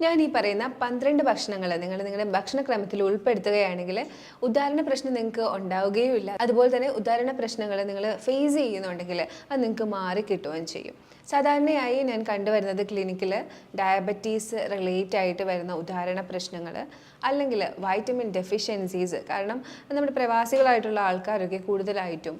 ഞാൻ ഈ പറയുന്ന 12 ഭക്ഷണങ്ങൾ നിങ്ങൾ നിങ്ങളുടെ ഭക്ഷണക്രമത്തിൽ ഉൾപ്പെടുത്തുകയാണെങ്കിൽ ഉദാഹരണ പ്രശ്നം നിങ്ങൾക്ക് ഉണ്ടാവുകയുമില്ല. അതുപോലെ തന്നെ ഉദാഹരണ പ്രശ്നങ്ങൾ നിങ്ങൾ ഫേസ് ചെയ്യുന്നുണ്ടെങ്കിൽ അത് നിങ്ങൾക്ക് മാറിക്കിട്ടുകയും ചെയ്യും. സാധാരണയായി ഞാൻ കണ്ടുവരുന്നത് ക്ലിനിക്കിൽ ഡയബറ്റീസ് റിലേറ്റ് ആയിട്ട് വരുന്ന ഉദാഹരണ പ്രശ്നങ്ങൾ, അല്ലെങ്കിൽ വൈറ്റമിൻ ഡെഫിഷ്യൻസീസ്. കാരണം നമ്മുടെ പ്രവാസികളായിട്ടുള്ള ആൾക്കാരൊക്കെ കൂടുതലായിട്ടും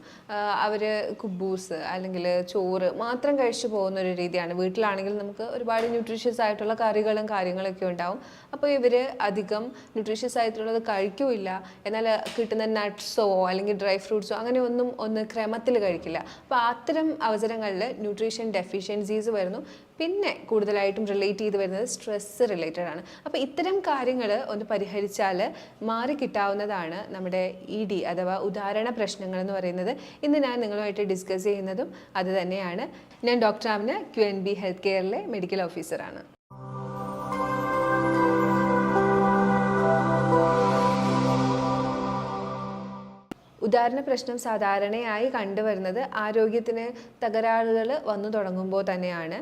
അവർ കുബൂസ് അല്ലെങ്കിൽ ചോറ് മാത്രം കഴിച്ചു പോകുന്ന ഒരു രീതിയാണ്. വീട്ടിലാണെങ്കിൽ നമുക്ക് ഒരുപാട് ന്യൂട്രീഷ്യസ് ആയിട്ടുള്ള കറികളും കാര്യങ്ങളൊക്കെ ഉണ്ടാവും. അപ്പോൾ ഇവർ അധികം ന്യൂട്രീഷ്യസ് ആയിട്ടുള്ളത് കഴിക്കില്ല. എന്നാൽ കിട്ടുന്ന നട്ട്സോ അല്ലെങ്കിൽ ഡ്രൈ ഫ്രൂട്ട്സോ അങ്ങനെ ഒന്ന് ക്രമത്തിൽ കഴിക്കില്ല. അപ്പോൾ അത്തരം അവസരങ്ങളിൽ ന്യൂട്രീഷൻ ഡെഫിഷ്യൻസീസ് വരുന്നു. പിന്നെ കൂടുതലായിട്ടും റിലേറ്റ് ചെയ്ത് വരുന്നത് സ്ട്രെസ് റിലേറ്റഡ് ആണ്. അപ്പോൾ ഇത്തരം കാര്യങ്ങൾ ഒന്ന് പരിഹരിച്ചാൽ മാറിക്കിട്ടാവുന്നതാണ് നമ്മുടെ ED അഥവാ ഉദാഹരണ പ്രശ്നങ്ങൾ എന്ന് പറയുന്നത്. ഇന്ന് ഞാൻ നിങ്ങളുമായിട്ട് ഡിസ്കസ് ചെയ്യുന്നതും അത് തന്നെയാണ്. ഞാൻ ഡോക്ടർ ആമിന, QNB ഹെൽത്ത് കെയറിലെ മെഡിക്കൽ ഓഫീസറാണ്. ഉദാഹരണ പ്രശ്നം സാധാരണയായി കണ്ടുവരുന്നത് ആരോഗ്യത്തിന് തകരാറുകൾ വന്നു തുടങ്ങുമ്പോൾ തന്നെയാണ്.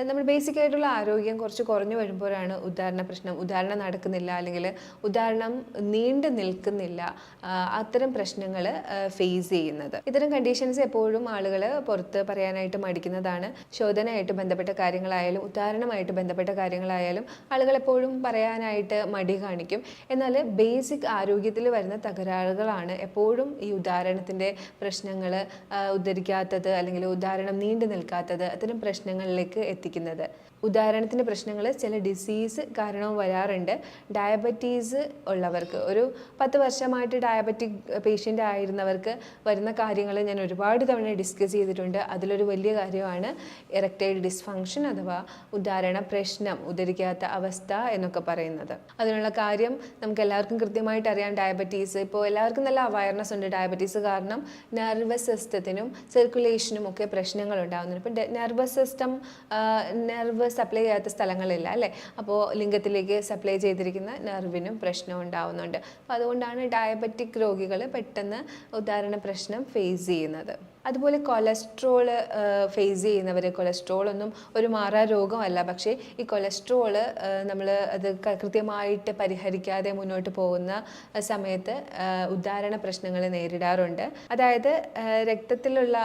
നമ്മൾ ബേസിക് ആയിട്ടുള്ള ആരോഗ്യം കുറച്ച് കുറഞ്ഞു വരുമ്പോഴാണ് ഉദാഹരണ പ്രശ്നം, ഉദാഹരണം നടക്കുന്നില്ല അല്ലെങ്കിൽ ഉദാഹരണം നീണ്ടു നിൽക്കുന്നില്ല, അത്തരം പ്രശ്നങ്ങൾ ഫേസ് ചെയ്യുന്നത്. ഇത്തരം കണ്ടീഷൻസ് എപ്പോഴും ആളുകൾ പുറത്ത് പറയാനായിട്ട് മടിക്കുന്നതാണ്. ശോധനയായിട്ട് ബന്ധപ്പെട്ട കാര്യങ്ങളായാലും ഉദാഹരണമായിട്ട് ബന്ധപ്പെട്ട കാര്യങ്ങളായാലും ആളുകൾ എപ്പോഴും പറയാനായിട്ട് മടി കാണിക്കും. എന്നാൽ ബേസിക് ആരോഗ്യത്തിൽ വരുന്ന തകരാറുകളാണ് എപ്പോഴും ഈ ഉദാഹരണത്തിൻ്റെ പ്രശ്നങ്ങൾ, ഉദ്ധരിക്കാത്തത് അല്ലെങ്കിൽ ഉദാഹരണം നീണ്ടു നിൽക്കാത്തത്, അത്തരം പ്രശ്നങ്ങളിലേക്ക് എത്തിക്കുന്നത്. ഉദാഹരണത്തിൻ്റെ പ്രശ്നങ്ങൾ ചില ഡിസീസ് കാരണവും വരാറുണ്ട്. ഡയബറ്റീസ് ഉള്ളവർക്ക്, ഒരു 10 വർഷമായിട്ട് ഡയബറ്റിക് പേഷ്യൻ്റ് ആയിരുന്നവർക്ക് വരുന്ന കാര്യങ്ങൾ ഞാൻ ഒരുപാട് തവണ ഡിസ്കസ് ചെയ്തിട്ടുണ്ട്. അതിലൊരു വലിയ കാര്യമാണ് എറക്ടൈൽ ഡിസ്ഫങ്ഷൻ അഥവാ ഉദാഹരണ പ്രശ്നം, ഉദ്ധരിക്കാത്ത അവസ്ഥ എന്നൊക്കെ പറയുന്നത്. അതിനുള്ള കാര്യം നമുക്ക് എല്ലാവർക്കും കൃത്യമായിട്ട് അറിയാം. ഡയബറ്റീസ് ഇപ്പോൾ എല്ലാവർക്കും നല്ല അവയർനെസ് ഉണ്ട്. ഡയബറ്റീസ് കാരണം നെർവസ് സിസ്റ്റത്തിനും സർക്കുലേഷനും ഒക്കെ പ്രശ്നങ്ങൾ ഉണ്ടാകുന്നുണ്ട്. ഇപ്പം നെർവസ് സിസ്റ്റം, നെർവ് സപ്ലൈ ചെയ്യാത്ത സ്ഥലങ്ങളില്ല അല്ലേ? അപ്പോൾ ലിംഗത്തിലേക്ക് സപ്ലൈ ചെയ്തിരിക്കുന്ന നെർവിനും പ്രശ്നം ഉണ്ടാവുന്നുണ്ട്. അപ്പോൾ അതുകൊണ്ടാണ് ഡയബറ്റിക് രോഗികൾ പെട്ടെന്ന് ഉദാഹരണ പ്രശ്നം ഫേസ് ചെയ്യുന്നത്. അതുപോലെ കൊളസ്ട്രോൾ ഫേസ് ചെയ്യുന്നവർ, കൊളസ്ട്രോൾ ഒന്നും ഒരു മാറാ രോഗമല്ല. പക്ഷേ ഈ കൊളസ്ട്രോൾ നമ്മൾ അത് കൃത്യമായിട്ട് പരിഹരിക്കാതെ മുന്നോട്ട് പോകുന്ന സമയത്ത് ഉദാഹരണ പ്രശ്നങ്ങൾ നേരിടാറുണ്ട്. അതായത് രക്തത്തിലുള്ള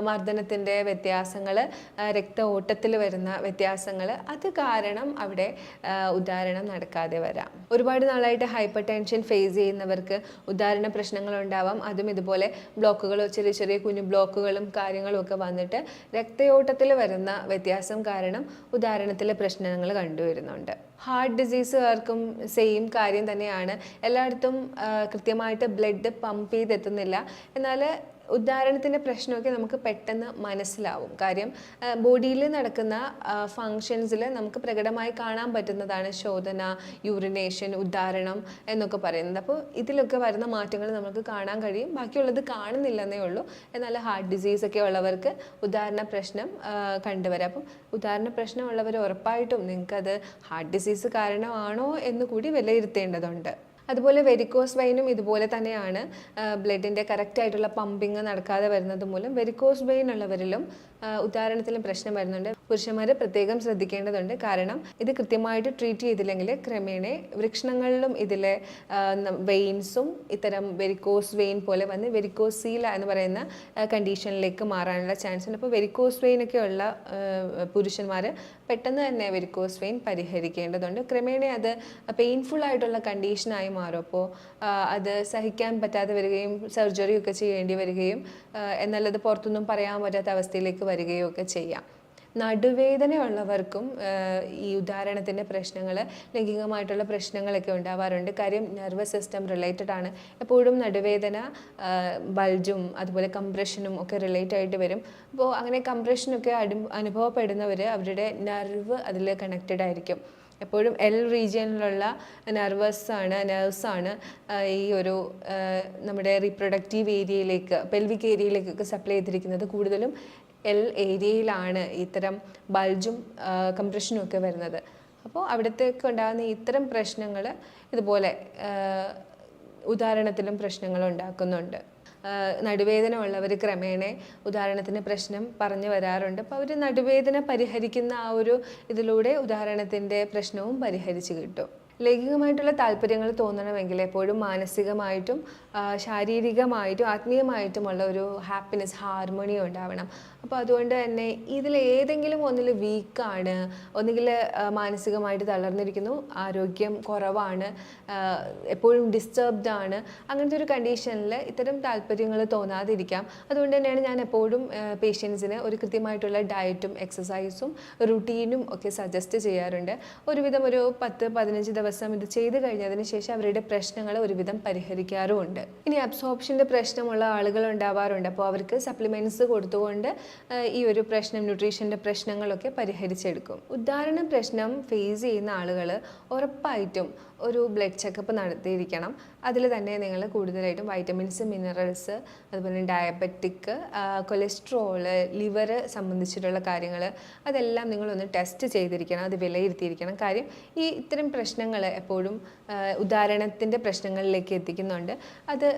മർദ്ദനത്തിൻ്റെ വ്യത്യാസങ്ങൾ, രക്ത ഓട്ടത്തിൽ വരുന്ന വ്യത്യാസങ്ങൾ, അത് കാരണം അവിടെ ഉദാഹരണം നടക്കാതെ വരാം. ഒരുപാട് നാളായിട്ട് ഹൈപ്പർ ടെൻഷൻ ഫേസ് ചെയ്യുന്നവർക്ക് ഉദാഹരണ പ്രശ്നങ്ങൾ ഉണ്ടാവാം. അതും ഇതുപോലെ ബ്ലോക്കുകളോ ചെറിയ ചെറിയ കുഞ്ഞു ബ്ലോക്കുകളും കാര്യങ്ങളും ഒക്കെ വന്നിട്ട് രക്തയോട്ടത്തിൽ വരുന്ന വ്യത്യാസം കാരണം ഉദാഹരണത്തിലെ പ്രശ്നങ്ങൾ കണ്ടുവരുന്നുണ്ട്. ഹാർട്ട് ഡിസീസുകാർക്കും സെയിം കാര്യം തന്നെയാണ്. എല്ലായിടത്തും കൃത്യമായിട്ട് ബ്ലഡ് പമ്പ് ചെയ്തെത്തുന്നില്ല. എന്നാൽ ഉദാഹരണത്തിൻ്റെ പ്രശ്നമൊക്കെ നമുക്ക് പെട്ടെന്ന് മനസ്സിലാവും. കാര്യം ബോഡിയിൽ നടക്കുന്ന ഫങ്ഷൻസിൽ നമുക്ക് പ്രകടമായി കാണാൻ പറ്റുന്നതാണ് ശോധന, യൂറിനേഷൻ, ഉദാഹരണം എന്നൊക്കെ പറയുന്നത്. അപ്പോൾ ഇതിലൊക്കെ വരുന്ന മാറ്റങ്ങൾ നമുക്ക് കാണാൻ കഴിയും. ബാക്കിയുള്ളത് കാണുന്നില്ലെന്നേ ഉള്ളൂ. എന്നാൽ ഹാർട്ട് ഡിസീസ് ഒക്കെ ഉള്ളവർക്ക് ഉദാഹരണ പ്രശ്നം കണ്ടുവരാം. അപ്പം ഉദാഹരണ പ്രശ്നം ഉള്ളവർ ഉറപ്പായിട്ടും നിങ്ങൾക്കത് ഹാർട്ട് ഡിസീസ് കാരണമാണോ എന്ന് കൂടി വിലയിരുത്തേണ്ടതുണ്ട്. അതുപോലെ വെരിക്കോസ് വെയിനും ഇതുപോലെ തന്നെയാണ്. ബ്ലഡിൻ്റെ കറക്റ്റായിട്ടുള്ള പമ്പിങ് നടക്കാതെ വരുന്നത് മൂലം വെരിക്കോസ് വെയിൻ ഉള്ളവരിലും ഉദാഹരണത്തിലും പ്രശ്നം വരുന്നുണ്ട്. പുരുഷന്മാർ പ്രത്യേകം ശ്രദ്ധിക്കേണ്ടതുണ്ട്. കാരണം ഇത് കൃത്യമായിട്ട് ട്രീറ്റ് ചെയ്തില്ലെങ്കിൽ ക്രമേണ വൃക്ഷണങ്ങളിലും ഇതിലെ വെയിൻസും ഇത്തരം വെരിക്കോസ് വെയിൻ പോലെ വന്ന് വെരിക്കോസീല എന്ന് പറയുന്ന കണ്ടീഷനിലേക്ക് മാറാനുള്ള ചാൻസ് ഉണ്ട്. അപ്പോൾ വെരിക്കോസ് വെയിനൊക്കെ ഉള്ള പുരുഷന്മാർ പെട്ടെന്ന് തന്നെ വെരിക്കോസ് വെയിൻ പരിഹരിക്കേണ്ടതുണ്ട്. ക്രമേണ അത് പെയിൻഫുൾ ആയിട്ടുള്ള കണ്ടീഷനായി മാറും. അപ്പോൾ അത് സഹിക്കാൻ പറ്റാതെ വരികയും സർജറി ഒക്കെ ചെയ്യേണ്ടി വരികയും എന്നാൽ അത് പുറത്തൊന്നും പറയാൻ പറ്റാത്ത അവസ്ഥയിലേക്ക് വരികയോ ഒക്കെ ചെയ്യാം. നടുവേദനയുള്ളവർക്കും ഈ ഉദാഹരണത്തിൻ്റെ പ്രശ്നങ്ങൾ, ലൈംഗികമായിട്ടുള്ള പ്രശ്നങ്ങളൊക്കെ ഉണ്ടാവാറുണ്ട്. കാര്യം നെർവസ് സിസ്റ്റം റിലേറ്റഡ് ആണ്. എപ്പോഴും നടുവേദന ബൾജും അതുപോലെ കംപ്രഷനും ഒക്കെ റിലേറ്റ് ആയിട്ട് വരും. അപ്പോൾ അങ്ങനെ കംപ്രഷനൊക്കെ അനുഭവപ്പെടുന്നവർ അവരുടെ നെർവ് അതിൽ കണക്റ്റഡ് ആയിരിക്കും. എപ്പോഴും റീജിയനിലുള്ള നെർവ്സാണ് ഈ ഒരു നമ്മുടെ റീപ്രൊഡക്റ്റീവ് ഏരിയയിലേക്ക്, പെൽവിക് ഏരിയയിലേക്കൊക്കെ സപ്ലൈ ചെയ്തിരിക്കുന്നത്. കൂടുതലും ഏരിയയിലാണ് ഇത്തരം ബൾജും കംപ്രഷനും ഒക്കെ വരുന്നത്. അപ്പോൾ അവിടത്തേക്ക് ഉണ്ടാകുന്ന ഇത്തരം പ്രശ്നങ്ങൾ ഇതുപോലെ ഉദാഹരണത്തിലും പ്രശ്നങ്ങൾ ഉണ്ടാക്കുന്നുണ്ട്. നടുവേദന ഉള്ളവർ ക്രമേണ ഉദാഹരണത്തിന് പ്രശ്നം പറഞ്ഞു വരാറുണ്ട്. അപ്പോൾ അവർ നടുവേദന പരിഹരിക്കുന്ന ആ ഒരു ഇതിലൂടെ ഉദാഹരണത്തിൻ്റെ പ്രശ്നവും പരിഹരിച്ച് കിട്ടും. ലൈംഗികമായിട്ടുള്ള താല്പര്യങ്ങൾ തോന്നണമെങ്കിൽ എപ്പോഴും മാനസികമായിട്ടും ശാരീരികമായിട്ടും ആത്മീയമായിട്ടുമുള്ള ഒരു ഹാപ്പിനെസ്, ഹാർമണി ഉണ്ടാവണം. അപ്പോൾ അതുകൊണ്ട് തന്നെ ഇതിലേതെങ്കിലും ഒന്നിൽ വീക്കാണ്, ഒന്നുകിൽ മാനസികമായിട്ട് തളർന്നിരിക്കുന്നു, ആരോഗ്യം കുറവാണ്, എപ്പോഴും ഡിസ്റ്റർബ്ഡ് ആണ്, അങ്ങനത്തെ ഒരു കണ്ടീഷനിൽ ഇത്തരം താല്പര്യങ്ങൾ തോന്നാതിരിക്കാം. അതുകൊണ്ട് തന്നെയാണ് ഞാൻ എപ്പോഴും പേഷ്യൻസിന് ഒരു കൃത്യമായിട്ടുള്ള ഡയറ്റും എക്സസൈസും റുട്ടീനും ഒക്കെ സജസ്റ്റ് ചെയ്യാറുണ്ട്. ഒരുവിധം ഒരു 10-15 ദിവസം ഇത് ചെയ്ത് കഴിഞ്ഞതിന് ശേഷം അവരുടെ പ്രശ്നങ്ങൾ ഒരുവിധം പരിഹരിക്കാറുമുണ്ട്. ഇനി അബ്സോർപ്ഷൻ്റെ പ്രശ്നമുള്ള ആളുകൾ ഉണ്ടാവാറുണ്ട്. അപ്പോൾ അവർക്ക് സപ്ലിമെൻറ്റ്സ് കൊടുത്തുകൊണ്ട് ഈ ഒരു പ്രശ്നം, ന്യൂട്രീഷൻ്റെ പ്രശ്നങ്ങളൊക്കെ പരിഹരിച്ചെടുക്കും. ഉദാഹരണ പ്രശ്നം ഫേസ് ചെയ്യുന്ന ആളുകൾ ഉറപ്പായിട്ടും ഒരു ബ്ലഡ് ചെക്കപ്പ് നടത്തിയിരിക്കണം. അതിൽ തന്നെ നിങ്ങൾ കൂടുതലായിട്ടും വൈറ്റമിൻസ്, മിനറൽസ്, അതുപോലെ ഡയബറ്റിക്, കൊളസ്ട്രോള്, ലിവർ സംബന്ധിച്ചിട്ടുള്ള കാര്യങ്ങൾ അതെല്ലാം നിങ്ങളൊന്ന് ടെസ്റ്റ് ചെയ്തിരിക്കണം, അത് വിലയിരുത്തിയിരിക്കണം. കാര്യം ഈ ഇത്തരം പ്രശ്നങ്ങൾ എപ്പോഴും ഉദാഹരണത്തിൻ്റെ പ്രശ്നങ്ങളിലേക്ക് എത്തിക്കുന്നുണ്ട്. അത്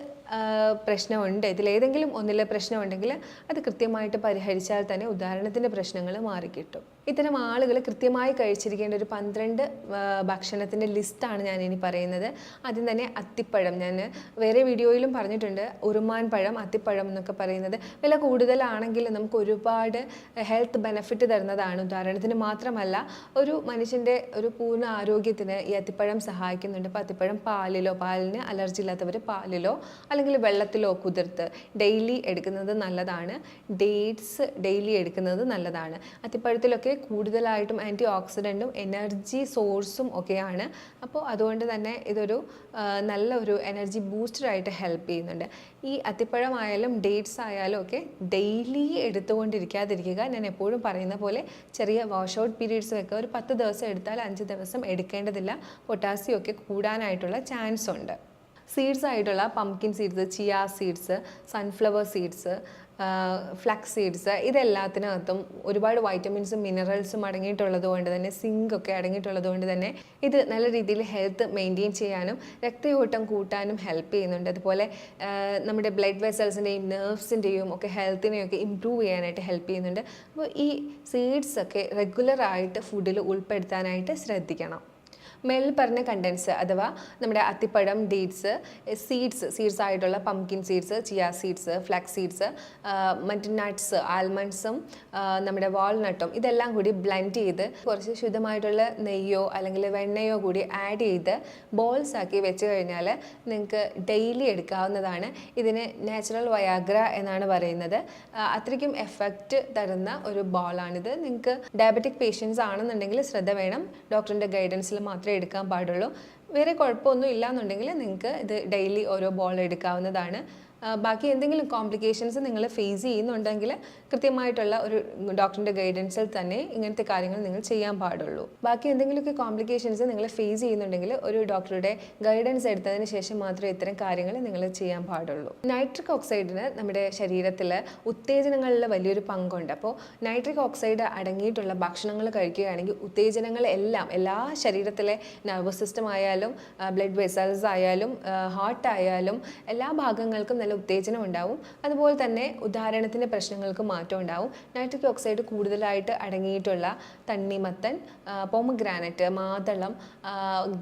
പ്രശ്നമുണ്ട്, ഇതിലേതെങ്കിലും ഒന്നിലെ പ്രശ്നമുണ്ടെങ്കിൽ അത് കൃത്യമായിട്ട് പരിഹരിച്ചാൽ തന്നെ ഉദാഹരണത്തിൻ്റെ പ്രശ്നങ്ങൾ മാറിക്കിട്ടും. ഇത്തരം ആളുകൾ കൃത്യമായി കഴിച്ചിരിക്കേണ്ട ഒരു 12 ഭക്ഷണത്തിൻ്റെ ലിസ്റ്റാണ് ഞാൻ ഇനി പറയുന്നത്. ആദ്യം തന്നെ അത്തിപ്പഴം. ഞാൻ വേറെ വീഡിയോയിലും പറഞ്ഞിട്ടുണ്ട്, ഉറുമാൻ പഴം, അത്തിപ്പഴം എന്നൊക്കെ പറയുന്നത് വില കൂടുതലാണെങ്കിൽ നമുക്ക് ഒരുപാട് ഹെൽത്ത് ബെനഫിറ്റ് തരുന്നതാണ്. ഉദാഹരണത്തിന് മാത്രമല്ല, ഒരു മനുഷ്യൻ്റെ ഒരു പൂർണ്ണ ആരോഗ്യത്തിന് ഈ അത്തിപ്പഴം സഹായിക്കുന്നുണ്ട്. അപ്പോൾ അത്തിപ്പഴം പാലിന് അലർജി ഇല്ലാത്തവർ പാലിലോ അല്ലെങ്കിൽ വെള്ളത്തിലോ കുതിർത്ത് ഡെയിലി എടുക്കുന്നത് നല്ലതാണ്. ഡേറ്റ്സ് ഡെയിലി എടുക്കുന്നത് നല്ലതാണ്. അത്തിപ്പഴത്തിലൊക്കെ കൂടുതലായിട്ടും ആൻറ്റി ഓക്സിഡൻറ്റും എനർജി സോഴ്സും ഒക്കെയാണ്. അപ്പോൾ അതുകൊണ്ട് തന്നെ ഇതൊരു നല്ല ഒരു എനർജി ബൂസ്റ്ററായിട്ട് ഹെൽപ്പ് ചെയ്യുന്നുണ്ട്. ഈ അത്തിപ്പഴമായാലും ഡേറ്റ്സ് ആയാലും ഒക്കെ ഡെയിലി എടുത്തുകൊണ്ടിരിക്കാതിരിക്കുക. ഞാൻ എപ്പോഴും പറയുന്ന പോലെ ചെറിയ വാഷ് ഔട്ട് പീരീഡ്സ് വെക്കുക. ഒരു 10 ദിവസം എടുത്താൽ 5 ദിവസം എടുക്കേണ്ടതില്ല. പൊട്ടാസ്യം ഒക്കെ കൂടാനായിട്ടുള്ള ചാൻസ് ഉണ്ട്. സീഡ്സ് ആയിട്ടുള്ള pumpkin seeds, chia seeds, sunflower seeds, flax seeds, ഇതെല്ലാത്തിനകത്തും ഒരുപാട് വൈറ്റമിൻസും മിനറൽസും അടങ്ങിയിട്ടുള്ളത് കൊണ്ട് തന്നെ, സിങ്ക് ഒക്കെ അടങ്ങിയിട്ടുള്ളത് കൊണ്ട് തന്നെ ഇത് നല്ല രീതിയിൽ ഹെൽത്ത് മെയിൻറ്റെയിൻ ചെയ്യാനും രക്തയോട്ടം കൂട്ടാനും ഹെൽപ്പ് ചെയ്യുന്നുണ്ട്. അതുപോലെ നമ്മുടെ ബ്ലഡ് വെസൽസിൻ്റെയും നെർവ്സിൻ്റെയും ഒക്കെ ഹെൽത്തിനെയൊക്കെ ഇമ്പ്രൂവ് ചെയ്യാനായിട്ട് ഹെൽപ്പ് ചെയ്യുന്നുണ്ട്. അപ്പോൾ ഈ സീഡ്സ് ഒക്കെ റെഗുലറായിട്ട് ഫുഡിൽ ഉൾപ്പെടുത്താനായിട്ട് ശ്രദ്ധിക്കണം. മേലിൽ പറഞ്ഞ കണ്ടൻസ് അഥവാ നമ്മുടെ അത്തിപ്പഴം, ഡേറ്റ്സ്, സീഡ്സ് ആയിട്ടുള്ള pumpkin seeds, chia seeds, flax seeds, മറ്റ് നട്ട്സ്, ആൽമണ്ട്സും നമ്മുടെ വാൾനട്ടും ഇതെല്ലാം കൂടി ബ്ലെൻഡ് ചെയ്ത് കുറച്ച് ശുദ്ധമായിട്ടുള്ള നെയ്യോ അല്ലെങ്കിൽ വെണ്ണയോ കൂടി ആഡ് ചെയ്ത് ബോൾസ് ആക്കി വെച്ച് കഴിഞ്ഞാൽ നിങ്ങൾക്ക് ഡെയിലി എടുക്കാവുന്നതാണ്. ഇതിന് നാച്ചുറൽ വയാഗ്ര എന്നാണ് പറയുന്നത്. അത്രയ്ക്കും എഫക്റ്റ് തരുന്ന ഒരു ബോളാണിത്. നിങ്ങൾക്ക് ഡയബറ്റിക് പേഷ്യൻസ് ആണെന്നുണ്ടെങ്കിൽ ശ്രദ്ധ വേണം. ഡോക്ടറിൻ്റെ ഗൈഡൻസിൽ മാത്രമേ എടുക്കാൻ പാടുള്ളൂ. വേറെ കുഴപ്പമൊന്നും ഇല്ലാന്നുണ്ടെങ്കിൽ നിങ്ങൾക്ക് ഇത് ഡെയിലി ഓരോ ബോൾ എടുക്കാവുന്നതാണ്. ബാക്കി എന്തെങ്കിലും കോംപ്ലിക്കേഷൻസ് നിങ്ങൾ ഫേസ് ചെയ്യുന്നുണ്ടെങ്കിൽ കൃത്യമായിട്ടുള്ള ഒരു ഡോക്ടറിൻ്റെ ഗൈഡൻസിൽ തന്നെ ഇങ്ങനത്തെ കാര്യങ്ങൾ നിങ്ങൾ ചെയ്യാൻ പാടുള്ളൂ. ബാക്കി എന്തെങ്കിലുമൊക്കെ കോംപ്ലിക്കേഷൻസ് നിങ്ങൾ ഫേസ് ചെയ്യുന്നുണ്ടെങ്കിൽ ഒരു ഡോക്ടറുടെ ഗൈഡൻസ് എടുത്തതിന് ശേഷം മാത്രമേ ഇത്തരം കാര്യങ്ങൾ നിങ്ങൾ ചെയ്യാൻ പാടുള്ളൂ. നൈട്രിക് ഓക്സൈഡിന് നമ്മുടെ ശരീരത്തിൽ ഉത്തേജനങ്ങളിൽ വലിയൊരു പങ്കുണ്ട്. അപ്പോൾ നൈട്രിക് ഓക്സൈഡ് അടങ്ങിയിട്ടുള്ള ഭക്ഷണങ്ങൾ കഴിക്കുകയാണെങ്കിൽ ഉത്തേജനങ്ങൾ എല്ലാം, എല്ലാ ശരീരത്തിലെ നെർവസ് സിസ്റ്റം ആയാലും ബ്ലഡ് വെസൽസ് ആയാലും ഹാർട്ട് ആയാലും എല്ലാ ഭാഗങ്ങൾക്കും നല്ല ഉത്തേജനം ഉണ്ടാവും. അതുപോലെ തന്നെ ഉദാഹരണത്തിൻ്റെ പ്രശ്നങ്ങൾക്ക് മാറ്റം ഉണ്ടാവും. നൈട്രിക് ഓക്സൈഡ് കൂടുതലായിട്ട് അടങ്ങിയിട്ടുള്ള തണ്ണിമത്തൻ, പോമഗ്രാനറ്റ്, മാതളം,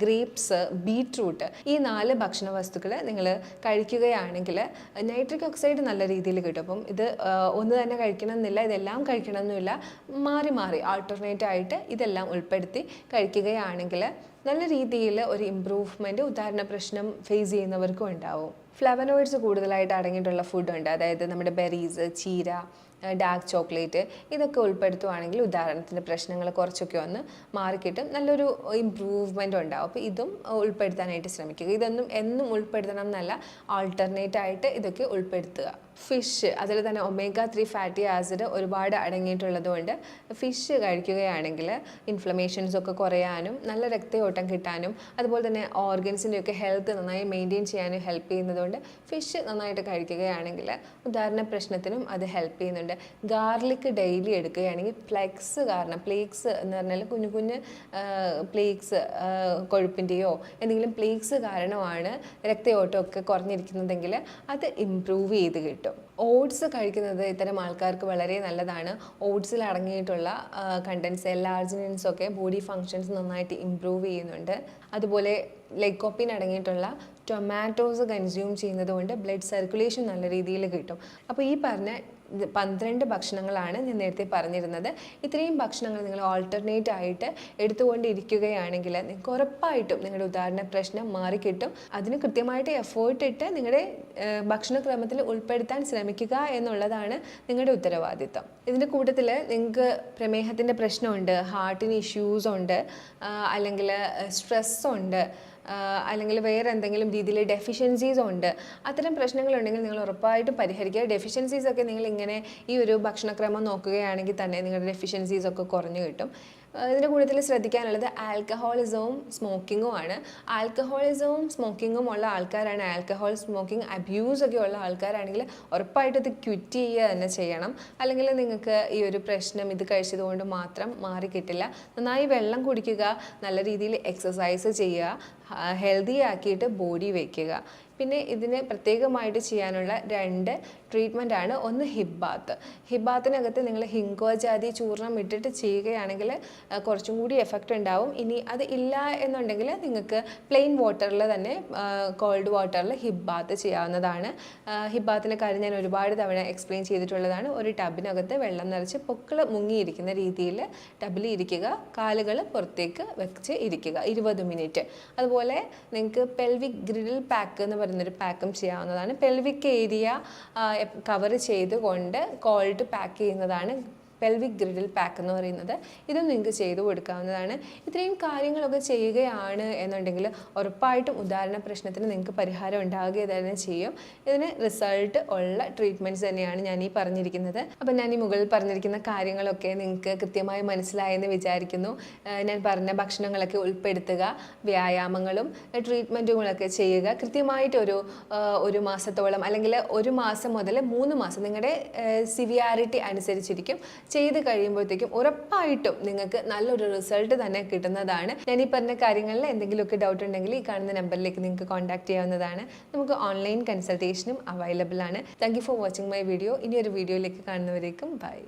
ഗ്രേപ്സ്, ബീട്രൂട്ട്, ഈ 4 ഭക്ഷണ വസ്തുക്കൾ നിങ്ങൾ കഴിക്കുകയാണെങ്കിൽ നൈട്രിക് ഓക്സൈഡ് നല്ല രീതിയിൽ കിട്ടും. അപ്പം ഇത് ഒന്ന് തന്നെ കഴിക്കണം എന്നില്ല, ഇതെല്ലാം കഴിക്കണം എന്നില്ല, മാറി മാറി ആൾട്ടർനേറ്റ് ആയിട്ട് ഇതെല്ലാം ഉൾപ്പെടുത്തി കഴിക്കുകയാണെങ്കിൽ നല്ല രീതിയിൽ ഒരു ഇമ്പ്രൂവ്മെൻറ്റ് ഉദാഹരണ പ്രശ്നം ഫേസ് ചെയ്യുന്നവർക്കും ഉണ്ടാവും. ഫ്ലവനോയിഡ്സ് കൂടുതലായിട്ട് അടങ്ങിയിട്ടുള്ള ഫുഡുണ്ട്. അതായത് നമ്മുടെ ബെറീസ്, ചീര, ഡാർക്ക് ചോക്ലേറ്റ്, ഇതൊക്കെ ഉൾപ്പെടുത്തുവാണെങ്കിൽ ഉദാഹരണത്തിൻ്റെ പ്രശ്നങ്ങൾ കുറച്ചൊക്കെ ഒന്ന് മാറിക്കിട്ടും, നല്ലൊരു ഇമ്പ്രൂവ്മെൻ്റ് ഉണ്ടാവും. അപ്പോൾ ഇതും ഉൾപ്പെടുത്താനായിട്ട് ശ്രമിക്കുക. ഇതൊന്നും എന്നും ഉൾപ്പെടുത്തണം എന്നല്ല, ആൾട്ടർനേറ്റ് ആയിട്ട് ഇതൊക്കെ ഉൾപ്പെടുത്തുക. ഫിഷ്, അതിൽ തന്നെ omega-3 ഫാറ്റി ആസിഡ് ഒരുപാട് അടങ്ങിയിട്ടുള്ളതുകൊണ്ട് ഫിഷ് കഴിക്കുകയാണെങ്കിൽ ഇൻഫ്ലമേഷൻസ് ഒക്കെ കുറയാനും നല്ല രക്തയോട്ടം കിട്ടാനും അതുപോലെ തന്നെ ഓർഗൻസിൻ്റെയൊക്കെ ഹെൽത്ത് നന്നായി മെയിൻറ്റെയിൻ ചെയ്യാനും ഹെൽപ്പ് ചെയ്യുന്നതുകൊണ്ട് ഫിഷ് നന്നായിട്ട് കഴിക്കുകയാണെങ്കിൽ ഉദാഹരണ പ്രശ്നത്തിനും അത് ഹെൽപ്പ് ചെയ്യുന്നുണ്ട്. ഗാർലിക് ഡെയിലി എടുക്കുകയാണെങ്കിൽ പ്ലേക്സ് എന്ന് പറഞ്ഞാൽ കുഞ്ഞു കുഞ്ഞ് പ്ലേക്സ്, കൊഴുപ്പിൻ്റെയോ എന്തെങ്കിലും പ്ലേക്സ് കാരണമാണ് രക്തയോട്ടമൊക്കെ കുറഞ്ഞിരിക്കുന്നതെങ്കിൽ അത് ഇംപ്രൂവ് ചെയ്ത് കിട്ടും. ഓട്സ് കഴിക്കുന്നത് ഇത്തരം ആൾക്കാർക്ക് വളരെ നല്ലതാണ്. ഓട്സിൽ അടങ്ങിയിട്ടുള്ള കണ്ടൻസ് എല്ലാർജിനിൻസ് ഒക്കെ ബോഡി ഫങ്ഷൻസ് നന്നായിട്ട് ഇംപ്രൂവ് ചെയ്യുന്നുണ്ട്. അതുപോലെ ലൈക്കോപ്പിൻ അടങ്ങിയിട്ടുള്ള ടൊമാറ്റോസ് കൺസ്യൂം ചെയ്യുന്നത് കൊണ്ട് ബ്ലഡ് സർക്കുലേഷൻ നല്ല രീതിയിൽ കിട്ടും. അപ്പോൾ ഈ പറഞ്ഞ 12 ഭക്ഷണങ്ങളാണ് ഞാൻ നേരത്തെ പറഞ്ഞിരുന്നത്. ഇത്രയും ഭക്ഷണങ്ങൾ നിങ്ങൾ ഓൾട്ടർനേറ്റ് ആയിട്ട് എടുത്തുകൊണ്ടിരിക്കുകയാണെങ്കിൽ നിങ്ങൾക്ക് ഉറപ്പായിട്ടും നിങ്ങളുടെ ഉദാഹരണ പ്രശ്നം മാറിക്കിട്ടും. അതിന് കൃത്യമായിട്ട് എഫേർട്ട് ഇട്ട് നിങ്ങളുടെ ഭക്ഷണക്രമത്തിൽ ഉൾപ്പെടുത്താൻ ശ്രമിക്കുക എന്നുള്ളതാണ് നിങ്ങളുടെ ഉത്തരവാദിത്തം. ഇതിൻ്റെ കൂട്ടത്തിൽ നിങ്ങൾക്ക് പ്രമേഹത്തിൻ്റെ പ്രശ്നമുണ്ട്, ഹാർട്ടിന് ഇഷ്യൂസ് ഉണ്ട്, അല്ലെങ്കിൽ സ്ട്രെസ് ഉണ്ട്, അല്ലെങ്കിൽ വേറെ എന്തെങ്കിലും രീതിയിൽ ഡെഫിഷ്യൻസീസ് ഉണ്ട്, അത്തരം പ്രശ്നങ്ങളുണ്ടെങ്കിൽ നിങ്ങൾ ഉറപ്പായിട്ടും പരിഹരിക്കുക. ഡെഫിഷ്യൻസീസ് ഒക്കെ നിങ്ങൾ ഇങ്ങനെ ഈ ഒരു ഭക്ഷണക്രമം നോക്കുകയാണെങ്കിൽ തന്നെ നിങ്ങളുടെ ഡെഫിഷ്യൻസീസ് ഒക്കെ കുറഞ്ഞു കിട്ടും. ഇതിൻ്റെ കൂട്ടത്തിൽ ശ്രദ്ധിക്കാനുള്ളത് ആൽക്കഹോളിസവും സ്മോക്കിങ്ങും ആണ്. ആൽക്കഹോളിസവും സ്മോക്കിങ്ങും ഉള്ള ആൾക്കാരാണ്, ആൽക്കഹോൾ സ്മോക്കിംഗ് അബ്യൂസ് ഒക്കെ ഉള്ള ആൾക്കാരാണെങ്കിൽ ഉറപ്പായിട്ടും ഇത് ക്വിറ്റ് ചെയ്യുക തന്നെ ചെയ്യണം. അല്ലെങ്കിൽ നിങ്ങൾക്ക് ഈ ഒരു പ്രശ്നം ഇത് കഴിച്ചതുകൊണ്ട് മാത്രം മാറി കിട്ടില്ല. നന്നായി വെള്ളം കുടിക്കുക, നല്ല രീതിയിൽ എക്സസൈസ് ചെയ്യുക, ഹെൽത്തി ആക്കിയിട്ട് ബോഡി വയ്ക്കുക. പിന്നെ ഇതിന് പ്രത്യേകമായിട്ട് ചെയ്യാനുള്ള 2 ട്രീറ്റ്മെൻ്റ് ആണ്. ഒന്ന് ഹിബാത്ത്. ഹിബാത്തിനകത്ത് നിങ്ങൾ ഹിങ്കോജാതി ചൂർണം ഇട്ടിട്ട് ചെയ്യുകയാണെങ്കിൽ കുറച്ചും കൂടി എഫക്റ്റ് ഉണ്ടാവും. ഇനി അത് ഇല്ല എന്നുണ്ടെങ്കിൽ നിങ്ങൾക്ക് പ്ലെയിൻ വാട്ടറിൽ തന്നെ കോൾഡ് വാട്ടറിൽ ഹിബാത്ത് ചെയ്യാവുന്നതാണ്. ഹിബാത്തിൻ്റെ കാര്യം ഞാൻ ഒരുപാട് തവണ എക്സ്പ്ലെയിൻ ചെയ്തിട്ടുള്ളതാണ്. ഒരു ടബിനകത്ത് വെള്ളം നിറച്ച് പൊക്കിൾ മുങ്ങിയിരിക്കുന്ന രീതിയിൽ ടബിൽ ഇരിക്കുക, കാലുകൾ പുറത്തേക്ക് വെച്ച് ഇരിക്കുക 20 മിനിറ്റ്. അതുപോലെ നിങ്ങൾക്ക് പെൽവിക് ഗ്രിഡിൽ പാക്ക് എന്ന് പറയുന്നൊരു പാക്കും ചെയ്യാവുന്നതാണ്. പെൽവിക് ഏരിയ കവർ ചെയ്തുകൊണ്ട് കോൾഡ് പാക്ക് ചെയ്യുന്നതാണ് പെൽവിക് ഗ്രിഡിൽ പാക്ക് എന്ന് പറയുന്നത്. ഇതും നിങ്ങൾക്ക് ചെയ്തു കൊടുക്കാവുന്നതാണ്. ഇത്രയും കാര്യങ്ങളൊക്കെ ചെയ്യുകയാണ് എന്നുണ്ടെങ്കിൽ ഉറപ്പായിട്ടും ഉദാഹരണ പ്രശ്നത്തിന് നിങ്ങൾക്ക് പരിഹാരം ഉണ്ടാകുക തന്നെ ചെയ്യും. ഇതിന് റിസൾട്ട് ഉള്ള ട്രീറ്റ്മെൻറ്റ്സ് തന്നെയാണ് ഞാൻ ഈ പറഞ്ഞിരിക്കുന്നത്. അപ്പം ഞാൻ ഈ മുകളിൽ പറഞ്ഞിരിക്കുന്ന കാര്യങ്ങളൊക്കെ നിങ്ങൾക്ക് കൃത്യമായി മനസ്സിലായെന്ന് വിചാരിക്കുന്നു. ഞാൻ പറഞ്ഞ ഭക്ഷണങ്ങളൊക്കെ ഉൾപ്പെടുത്തുക, വ്യായാമങ്ങളും ട്രീറ്റ്മെൻറ്റുകളൊക്കെ ചെയ്യുക. കൃത്യമായിട്ട് ഒരു മാസത്തോളം അല്ലെങ്കിൽ 1 മാസം മുതൽ 3 മാസം നിങ്ങളുടെ സിവിയാരിറ്റി അനുസരിച്ചിരിക്കും. ചെയ്ത് കഴിയുമ്പോഴത്തേക്കും ഉറപ്പായിട്ടും നിങ്ങൾക്ക് നല്ലൊരു റിസൾട്ട് തന്നെ കിട്ടുന്നതാണ്. ഞാൻ ഈ പറഞ്ഞ കാര്യങ്ങളിൽ എന്തെങ്കിലുമൊക്കെ ഡൗട്ട് ഉണ്ടെങ്കിൽ ഈ കാണുന്ന നമ്പറിലേക്ക് നിങ്ങൾക്ക് കോൺടാക്ട് ചെയ്യാവുന്നതാണ്. നമുക്ക് ഓൺലൈൻ കൺസൾട്ടേഷനും അവൈലബിൾ ആണ്. Thank you for watching my video. ഇനി ഒരു വീഡിയോയിലേക്ക് കാണുന്നവരേക്കും ബൈ.